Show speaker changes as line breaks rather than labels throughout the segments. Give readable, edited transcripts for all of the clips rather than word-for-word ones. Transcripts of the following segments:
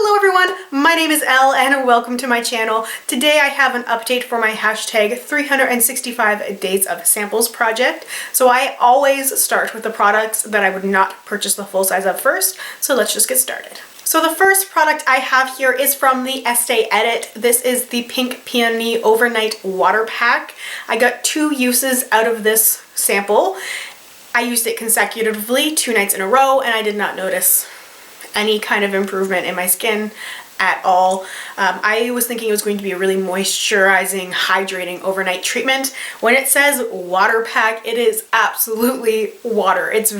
Hello everyone, my name is Elle and welcome to my channel. Today I have an update for my hashtag 365 days of samples project. So I always start with the products that I would not purchase the full size of first, so let's just get started. So the first product I have here is from the Estee Edit. This is the Pink Peony Overnight Water Pack. I got 2 uses out of this sample. I used it consecutively 2 nights in a row and I did not notice any kind of improvement in my skin at all. I was thinking it was going to be a really moisturizing, hydrating overnight treatment. When it says water pack, it is absolutely water. It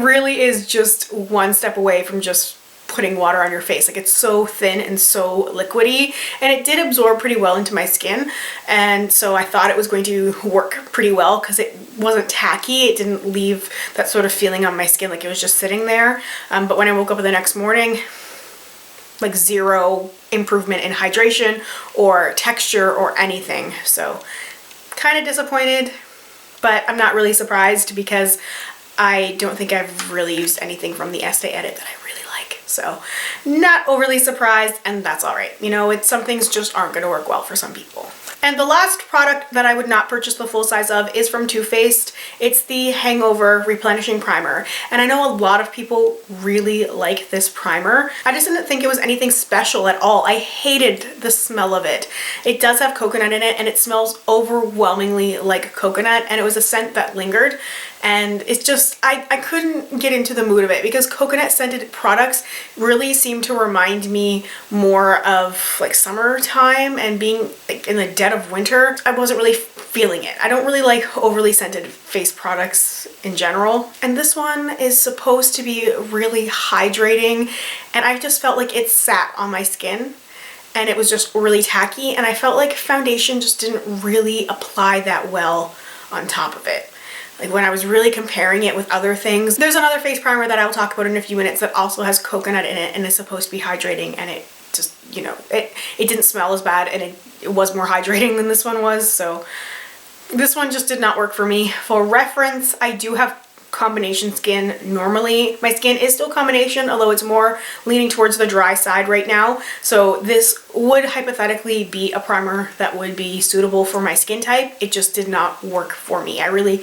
really is just one step away from just putting water on your face. Like, it's so thin and so liquidy, and it did absorb pretty well into my skin, and so I thought it was going to work pretty well because it wasn't tacky. It didn't leave that sort of feeling on my skin like it was just sitting there. But when I woke up the next morning, like, zero improvement in hydration or texture or anything. So kind of disappointed, but I'm not really surprised because I don't think I've really used anything from the Estee Edit that I really like. So not overly surprised, and that's all right. You know, some things just aren't going to work well for some people. And the last product that I would not purchase the full size of is from Too Faced. It's the Hangover Replenishing Primer. And I know a lot of people really like this primer. I just didn't think it was anything special at all. I hated the smell of it. It does have coconut in it and it smells overwhelmingly like coconut, and it was a scent that lingered. And it's just, I couldn't get into the mood of it because coconut scented products really seem to remind me more of like summertime and being like in the dead of winter. I wasn't really feeling it. I don't really like overly scented face products in general. And this one is supposed to be really hydrating, and I just felt like it sat on my skin and it was just really tacky, and I felt like foundation just didn't really apply that well on top of it. Like, when I was really comparing it with other things. There's another face primer that I will talk about in a few minutes that also has coconut in it and is supposed to be hydrating, and it just, you know, it didn't smell as bad, and it was more hydrating than this one was. So this one just did not work for me. For reference, I do have combination skin normally. My skin is still combination, although it's more leaning towards the dry side right now. So this would hypothetically be a primer that would be suitable for my skin type. It just did not work for me. I really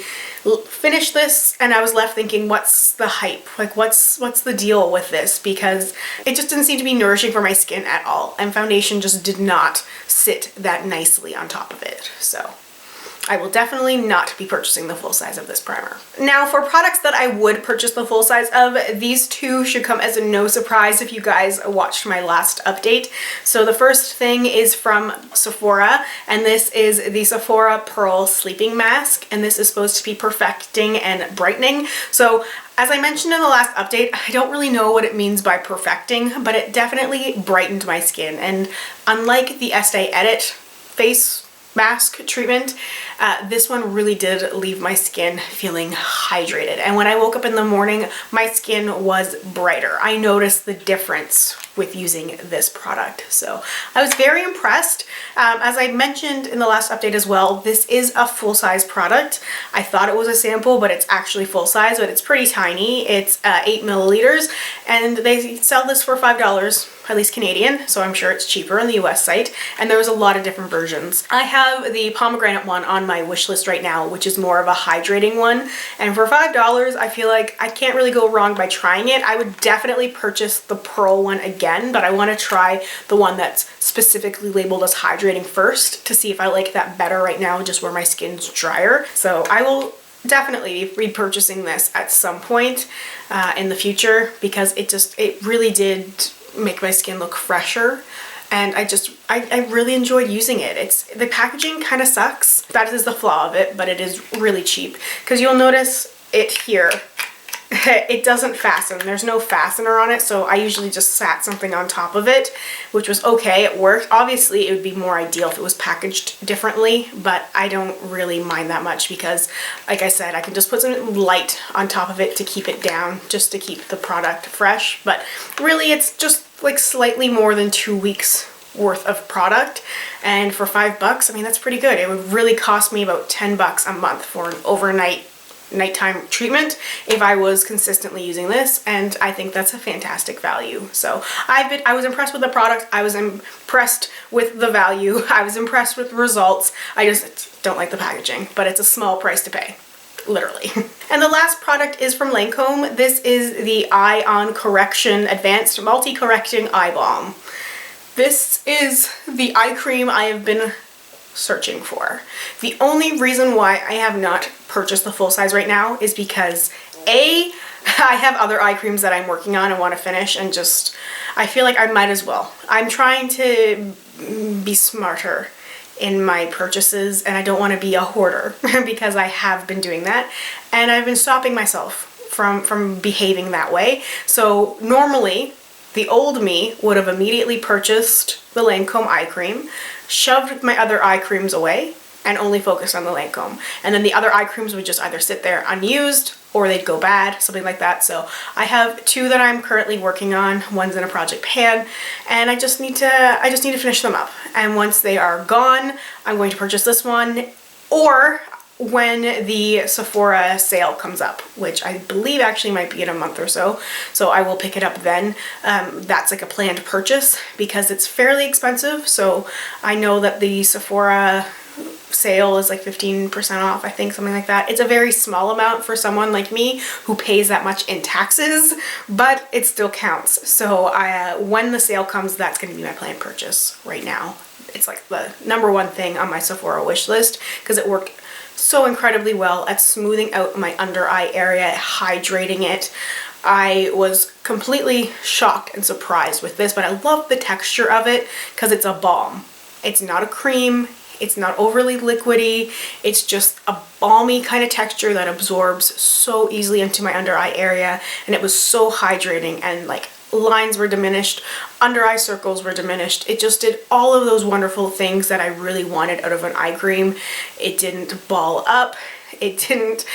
finished this and I was left thinking, what's the hype? Like, what's the deal with this? Because it just didn't seem to be nourishing for my skin at all, and foundation just did not sit that nicely on top of it. So I will definitely not be purchasing the full size of this primer. Now, for products that I would purchase the full size of, these 2 should come as no surprise if you guys watched my last update. So the first thing is from Sephora, and this is the Sephora Pearl Sleeping Mask, and this is supposed to be perfecting and brightening. So as I mentioned in the last update, I don't really know what it means by perfecting, but it definitely brightened my skin. And unlike the Estee Edit face mask treatment, this one really did leave my skin feeling hydrated, and when I woke up in the morning, my skin was brighter. I noticed the difference with using this product, so I was very impressed. As I mentioned in the last update as well, this is a full-size product. I thought it was a sample, but it's actually full-size, but it's pretty tiny. It's 8 milliliters, and they sell this for $5, at least Canadian, so I'm sure it's cheaper on the US site, and there was a lot of different versions. I have the pomegranate one on my wish list right now, which is more of a hydrating one, and for $5 I feel like I can't really go wrong by trying it. I would definitely purchase the pearl one again, but I want to try the one that's specifically labeled as hydrating first to see if I like that better right now, just where my skin's drier. So I will definitely be repurchasing this at some point in the future, because it really did make my skin look fresher, and I really enjoyed using it. The packaging kind of sucks. That is the flaw of it, but it is really cheap, because you'll notice it here. It doesn't fasten. There's no fastener on it, so I usually just sat something on top of it, which was okay. It worked. Obviously, it would be more ideal if it was packaged differently, but I don't really mind that much because, like I said, I can just put some light on top of it to keep it down, just to keep the product fresh. But really, it's just like slightly more than 2 weeks worth of product, and for $5, I mean, that's pretty good. It would really cost me about $10 a month for an overnight nighttime treatment if I was consistently using this, and I think that's a fantastic value. So I was impressed with the product, I was impressed with the value, I was impressed with the results. I just don't like the packaging, but it's a small price to pay. Literally. And the last product is from Lancome. This is the Eye On Correction Advanced Multi-Correcting Eye Balm. This is the eye cream I have been searching for. The only reason why I have not purchased the full size right now is because I have other eye creams that I'm working on and want to finish, and just, I feel like I might as well. I'm trying to be smarter in my purchases, and I don't want to be a hoarder because I have been doing that, and I've been stopping myself from behaving that way. So normally the old me would have immediately purchased the Lancome eye cream, shoved my other eye creams away, and only focused on the Lancome. And then the other eye creams would just either sit there unused or they'd go bad, something like that. So I have two that I'm currently working on. One's in a project pan, and I just need to finish them up. And once they are gone, I'm going to purchase this one, or when the Sephora sale comes up, which I believe actually might be in a month or so. So I will pick it up then. That's like a planned purchase because it's fairly expensive. So I know that the Sephora sale is like 15% off, I think, something like that. It's a very small amount for someone like me who pays that much in taxes, but it still counts. So when the sale comes, that's going to be my planned purchase right now. It's like the #1 thing on my Sephora wish list because it worked so incredibly well at smoothing out my under eye area, hydrating it. I was completely shocked and surprised with this, but I love the texture of it because it's a balm. It's not a cream. It's not overly liquidy. It's just a balmy kind of texture that absorbs so easily into my under eye area, and it was so hydrating, and like lines were diminished, under eye circles were diminished. It just did all of those wonderful things that I really wanted out of an eye cream. It didn't ball up. It didn't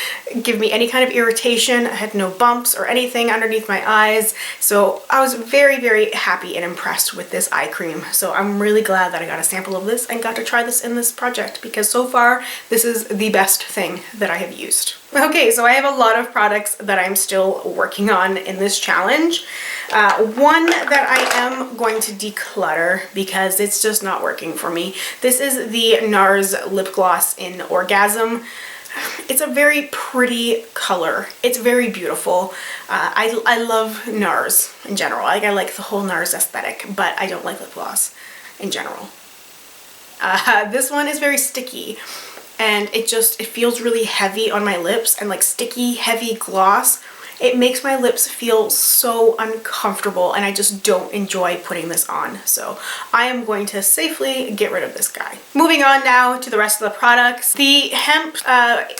give me any kind of irritation. I had no bumps or anything underneath my eyes. So I was very, very happy and impressed with this eye cream. So I'm really glad that I got a sample of this and got to try this in this project, because so far this is the best thing that I have used. Okay, so I have a lot of products that I'm still working on in this challenge. One that I am going to declutter because it's just not working for me. This is the NARS lip gloss in Orgasm. It's a very pretty color. It's very beautiful. I love NARS in general. Like, I like the whole NARS aesthetic, but I don't like lip gloss in general. This one is very sticky, and it feels really heavy on my lips, and like sticky, heavy gloss, it makes my lips feel so uncomfortable, and I just don't enjoy putting this on. So I am going to safely get rid of this guy. Moving on now to the rest of the products. The Hempz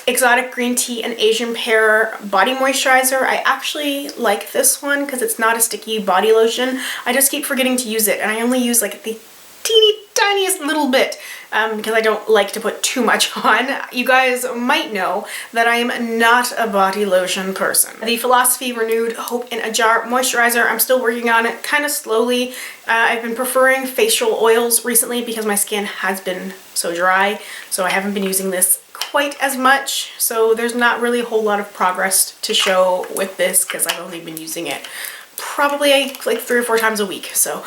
Exotic Green Tea and Asian Pear Body Moisturizer. I actually like this one because it's not a sticky body lotion. I just keep forgetting to use it, and I only use like the teeny tiniest little bit because I don't like to put too much on. You guys might know that I am not a body lotion person. The Philosophy Renewed Hope in a Jar Moisturizer, I'm still working on it kind of slowly. I've been preferring facial oils recently because my skin has been so dry, so I haven't been using this quite as much. So there's not really a whole lot of progress to show with this because I've only been using it probably like 3 or 4 times a week. So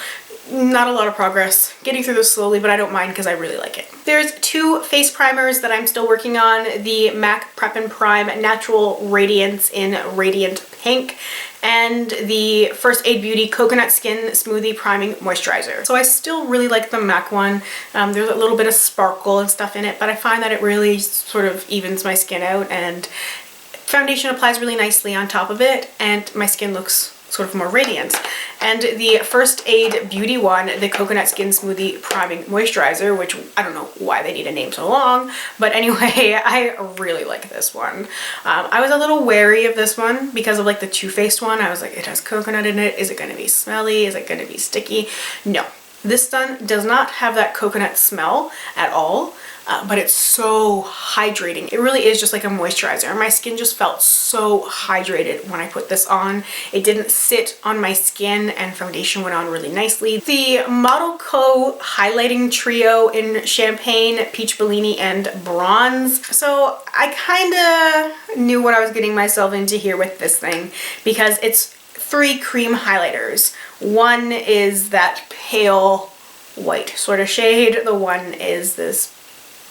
not a lot of progress. Getting through this slowly, but I don't mind because I really like it. There's 2 face primers that I'm still working on. The MAC Prep and Prime Natural Radiance in Radiant Pink, and the First Aid Beauty Coconut Skin Smoothie Priming Moisturizer. So I still really like the MAC one. There's a little bit of sparkle and stuff in it, but I find that it really sort of evens my skin out, and foundation applies really nicely on top of it, and my skin looks sort of more radiant. And the First Aid Beauty one, the Coconut Skin Smoothie Priming Moisturizer, which I don't know why they need a name so long, but anyway, I really like this one. I was a little wary of this one because of like the Too Faced one. I was like, it has coconut in it. Is it going to be smelly? Is it going to be sticky? No. This one does not have that coconut smell at all, but it's so hydrating. It really is just like a moisturizer. My skin just felt so hydrated when I put this on. It didn't sit on my skin, and foundation went on really nicely. The ModelCo highlighting trio in Champagne, Peach Bellini, and Bronze. So I kind of knew what I was getting myself into here with this thing, because it's 3 cream highlighters. One is that pale white sort of shade. The one is this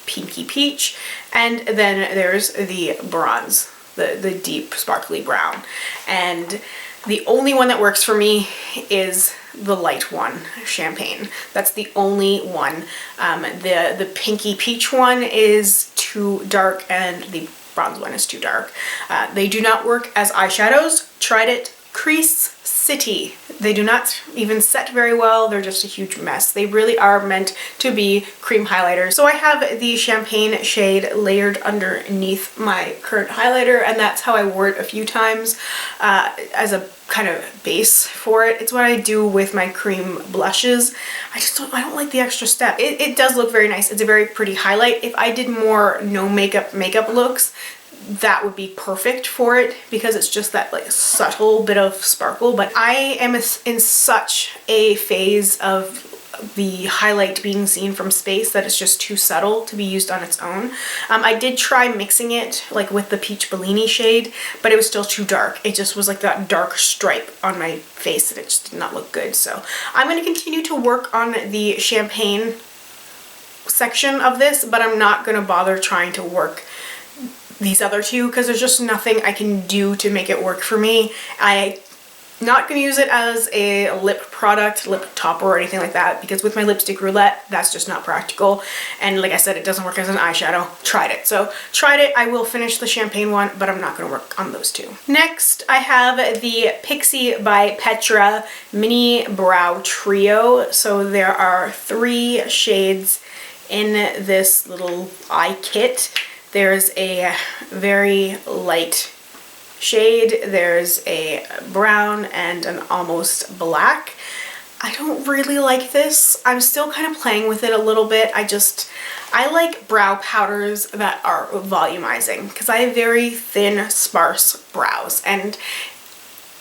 pinky peach, and then there's the bronze, the deep sparkly brown. And the only one that works for me is the light one, Champagne. That's the only one. The pinky peach one is too dark, and the bronze one is too dark. They do not work as eyeshadows. Tried it. Crease City. They do not even set very well. They're just a huge mess. They really are meant to be cream highlighters. So I have the Champagne shade layered underneath my current highlighter, and that's how I wore it a few times as a kind of base for it. It's what I do with my cream blushes. I don't like the extra step. It does look very nice. It's a very pretty highlight. If I did more no makeup looks, that would be perfect for it, because it's just that like subtle bit of sparkle. But I am in such a phase of the highlight being seen from space that it's just too subtle to be used on its own. I did try mixing it like with the Peach Bellini shade, but it was still too dark. It just was like that dark stripe on my face, and it just did not look good. So I'm going to continue to work on the Champagne section of this, but I'm not going to bother trying to work these other two, because there's just nothing I can do to make it work for me. I'm not going to use it as a lip product, lip topper, or anything like that, because with my lipstick roulette, that's just not practical. And like I said, it doesn't work as an eyeshadow. Tried it. So tried it. I will finish the Champagne one, but I'm not going to work on those two. Next, I have the Pixi by Petra Mini Brow Trio. So there are 3 shades in this little eye kit. There's a very light shade, there's a brown, and an almost black. I don't really like this. I'm still kind of playing with it a little bit. I like brow powders that are volumizing, because I have very thin, sparse brows, and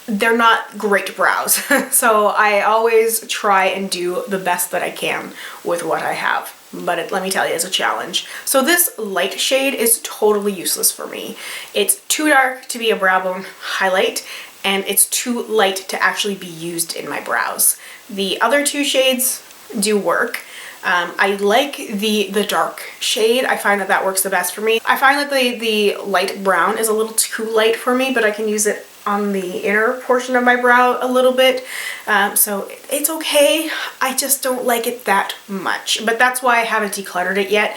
they're not great brows. So I always try and do the best that I can with what I have. But let me tell you, it's a challenge. So this light shade is totally useless for me. It's too dark to be a brow bone highlight, and it's too light to actually be used in my brows. The other 2 shades do work. I like the dark shade. I find that works the best for me. I find that the light brown is a little too light for me, but I can use it on the inner portion of my brow a little bit. So it's okay. I just don't like it that much. But that's why I haven't decluttered it yet,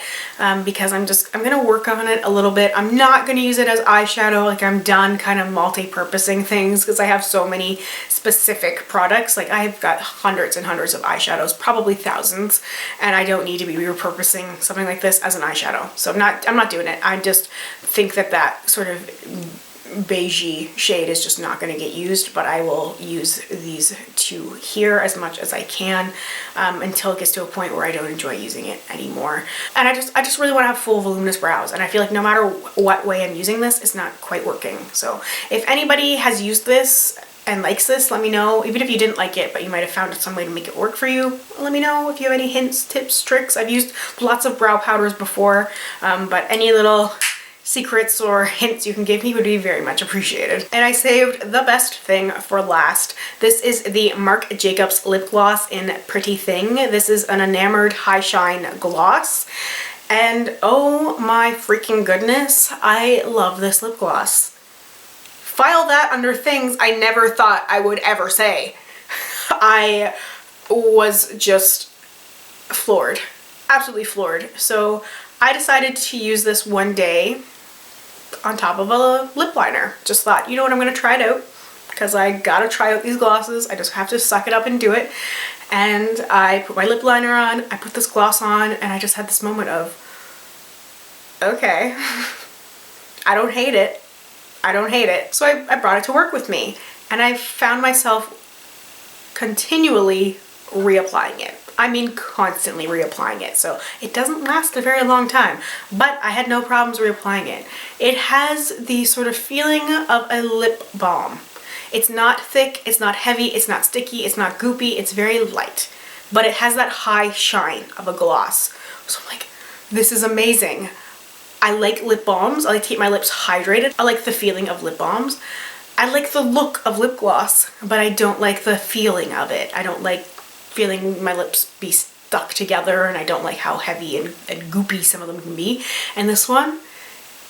because I'm gonna work on it a little bit. I'm not gonna use it as eyeshadow. Like, I'm done kind of multi-purposing things, because I have so many specific products. Like, I've got hundreds and hundreds of eyeshadows, probably thousands, and I don't need to be repurposing something like this as an eyeshadow. So I'm not doing it. I just think that sort of beigey shade is just not going to get used, but I will use these 2 here as much as I can until it gets to a point where I don't enjoy using it anymore. And I just really want to have full voluminous brows, and I feel like no matter what way I'm using this, it's not quite working. So if anybody has used this and likes this, let me know. Even if you didn't like it, but you might have found some way to make it work for you, let me know if you have any hints, tips, tricks. I've used lots of brow powders before, but any little secrets or hints you can give me would be very much appreciated. And I saved the best thing for last. This is the Marc Jacobs lip gloss in Pretty Thing. This is an enamored high shine gloss, and oh my freaking goodness, I love this lip gloss. File that under things I never thought I would ever say. I was just floored, absolutely floored. So I decided to use this one day on top of a lip liner. Just thought, you know what, I'm gonna try it out, because I gotta try out these glosses. I just have to suck it up and do it. And I put my lip liner on, I put this gloss on, and I just had this moment of, okay, I don't hate it. I don't hate it. So I brought it to work with me, and I found myself continually reapplying it. I mean constantly reapplying it, so it doesn't last a very long time, but I had no problems reapplying it. It has the sort of feeling of a lip balm. It's not thick, it's not heavy, it's not sticky, it's not goopy, it's very light, but it has that high shine of a gloss. So I'm like, this is amazing. I like lip balms. I like to keep my lips hydrated. I like the feeling of lip balms. I like the look of lip gloss, but I don't like the feeling of it. I don't like feeling my lips be stuck together, and I don't like how heavy and goopy some of them can be. And this one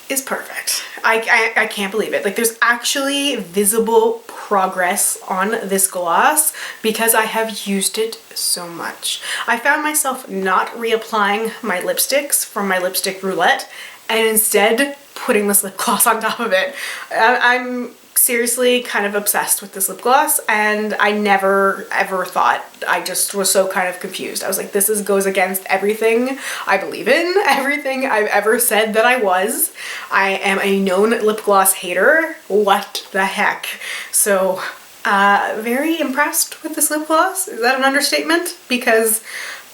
is perfect. I can't believe it. Like, there's actually visible progress on this gloss because I have used it so much. I found myself not reapplying my lipsticks from my lipstick roulette and instead putting this lip gloss on top of it. I'm seriously kind of obsessed with this lip gloss, and I never ever thought, I just was so kind of confused. I was like, this goes against everything I believe in, everything I've ever said that I was. I am a known lip gloss hater. What the heck? So very impressed with this lip gloss. Is that an understatement? Because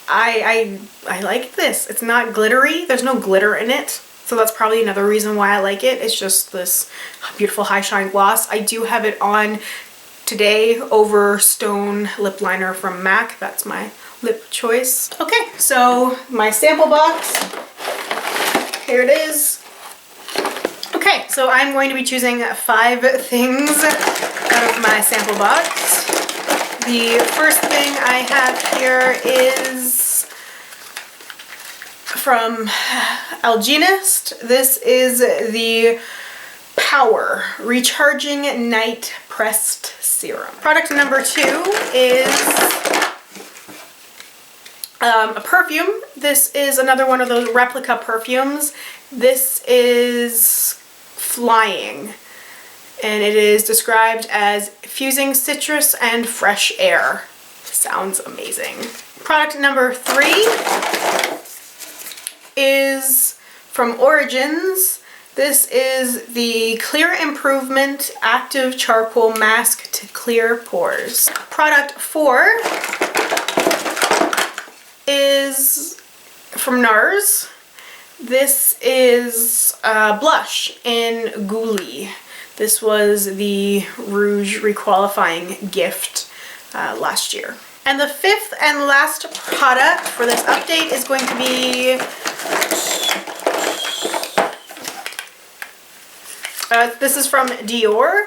I like this. It's not glittery. There's no glitter in it. So that's probably another reason why I like it. It's just this beautiful high shine gloss. I do have it on today over Stone lip liner from MAC. That's my lip choice. Okay, so my sample box, here it is. Okay, so I'm going to be choosing 5 things out of my sample box. The first thing I have here is from Algenist. This is the Power Recharging Night Pressed Serum. Product number 2 is a perfume. This is another one of those replica perfumes. This is Flying, and it is described as fusing citrus and fresh air. Sounds amazing. Product number 3 is from Origins. This is the Clear Improvement Active Charcoal Mask to Clear Pores. Product 4 is from NARS. This is blush in Goulue. This was the Rouge requalifying gift last year. And the 5th and last product for this update is going to be this is from Dior.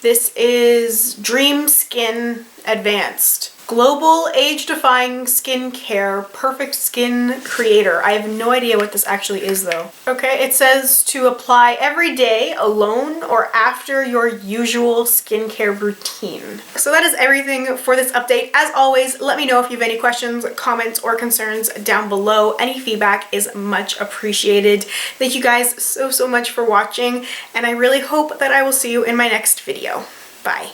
This is Dream Skin Advanced. Global age-defying skincare, perfect skin creator. I have no idea what this actually is though. Okay, it says to apply every day, alone, or after your usual skincare routine. So that is everything for this update. As always, let me know if you have any questions, comments, or concerns down below. Any feedback is much appreciated. Thank you guys so much for watching, and I really hope that I will see you in my next video. Bye.